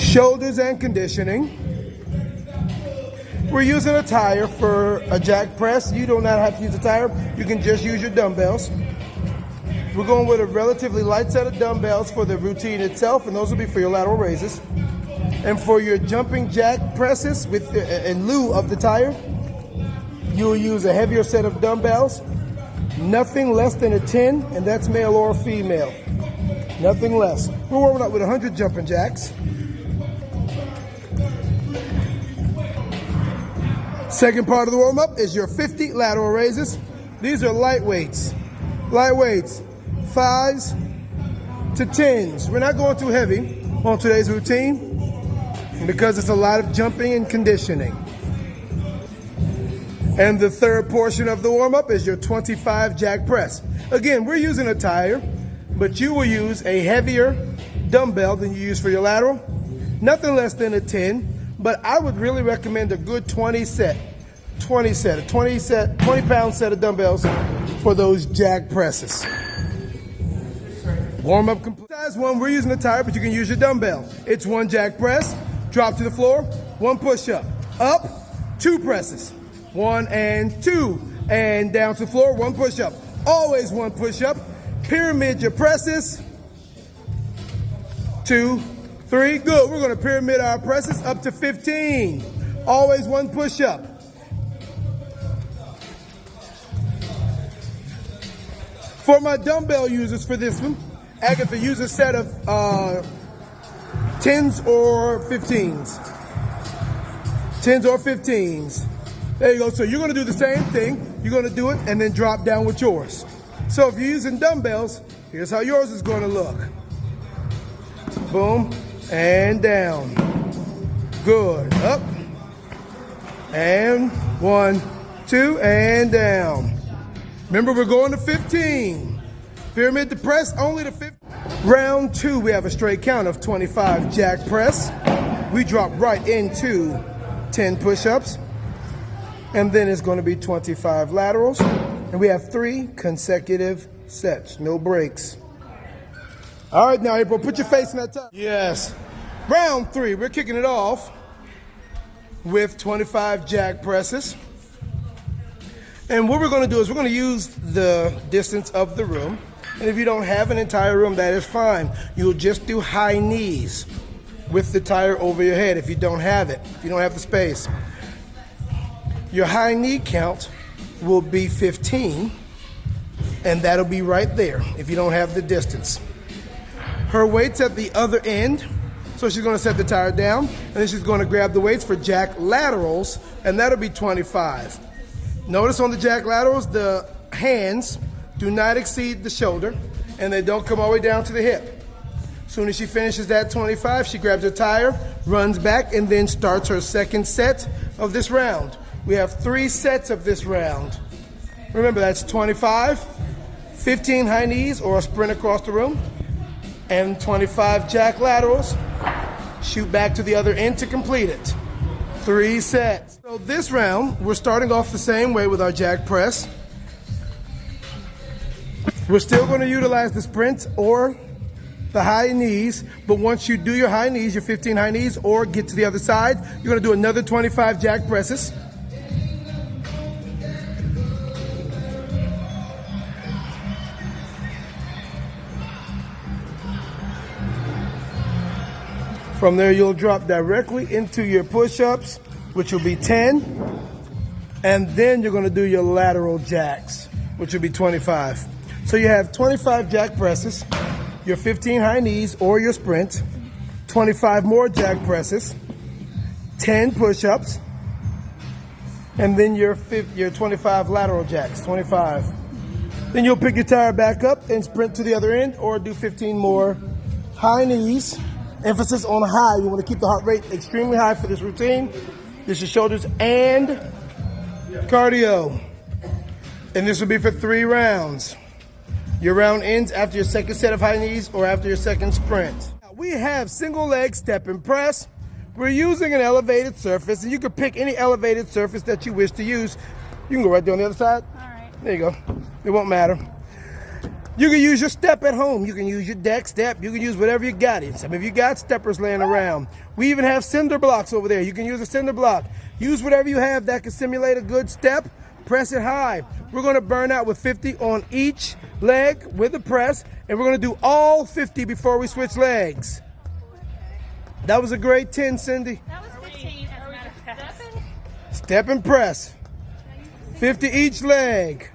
Shoulders and conditioning. We're using a tire for a jack press. You do not have to use a tire. You can just use your dumbbells. We're going with a relatively light set of dumbbells for the routine itself, and those will be for your lateral raises. And for your jumping jack presses, in lieu of the tire, you'll use a heavier set of dumbbells. Nothing less than a 10, and that's male or female. Nothing less. We're warming up with 100 jumping jacks. Second part of the warm-up is your 50 lateral raises. These are light weights. Light weights, 5s to 10s. We're not going too heavy on today's routine because it's a lot of jumping and conditioning. And the third portion of the warm-up is your 25 jack press. Again, we're using a tire, but you will use a heavier dumbbell than you use for your lateral. Nothing less than a 10. But I would really recommend a good 20 pound set of dumbbells for those jack presses. Warm up complete. Size 1, we're using a tire, but you can use your dumbbell. It's 1 jack press, drop to the floor, 1 push up, 2 presses, 1 and 2, and down to the floor, 1 push up. Always 1 push up. Pyramid your presses. 2, 3, good. We're going to pyramid our presses up to 15. Always 1 push-up. For my dumbbell users for this one, Agatha, use a set of 10s or 15s. 10s or 15s. There you go. So you're going to do the same thing. You're going to do it and then drop down with yours. So if you're using dumbbells, here's how yours is going to look. Boom. And down. Good. Up. And 1, 2, and down. Remember, we're going to 15. Pyramid the press, only to 15. Round 2, we have a straight count of 25 jack press. We drop right into 10 push-ups. And then it's going to be 25 laterals. And we have 3 consecutive sets, no breaks. All right, now, April, put your face in that tub. Yes. Round 3, we're kicking it off with 25 jack presses. And what we're going to do is we're going to use the distance of the room. And if you don't have an entire room, that is fine. You'll just do high knees with the tire over your head if you don't have it, if you don't have the space. Your high knee count will be 15, and that'll be right there if you don't have the distance. Her weight's at the other end, so she's going to set the tire down, and then she's going to grab the weights for jack laterals, and that'll be 25. Notice on the jack laterals, the hands do not exceed the shoulder, and they don't come all the way down to the hip. As soon as she finishes that 25, she grabs her tire, runs back, and then starts her second set of this round. We have 3 sets of this round. Remember, that's 25, 15 high knees or a sprint across the room, and 25 jack laterals. Shoot back to the other end to complete it. 3 sets. So this round, we're starting off the same way with our jack press. We're still going to utilize the sprints or the high knees, but once you do your high knees, your 15 high knees, or get to the other side, you're going to do another 25 jack presses. From there, you'll drop directly into your push-ups, which will be 10. And then you're going to do your lateral jacks, which will be 25. So you have 25 jack presses, your 15 high knees or your sprint, 25 more jack presses, 10 push-ups, and then your 25 lateral jacks, 25. Then you'll pick your tire back up and sprint to the other end, or do 15 more high knees. Emphasis on high. You want to keep the heart rate extremely high for this routine. This is shoulders and cardio. And this will be for 3 rounds. Your round ends after your second set of high knees or after your second sprint. We have single leg step and press. We're using an elevated surface, and you can pick any elevated surface that you wish to use. You can go right there on the other side. All right. There you go. It won't matter. You can use your step at home. You can use your deck step. You can use whatever you got. Some of you got steppers laying around. We even have cinder blocks over there. You can use a cinder block. Use whatever you have that can simulate a good step. Press it high. We're going to burn out with 50 on each leg with the press, and we're going to do all 50 before we switch legs. That was a great 10, Cindy. That was 15 as a matter of fact. Step and press. 50 each leg.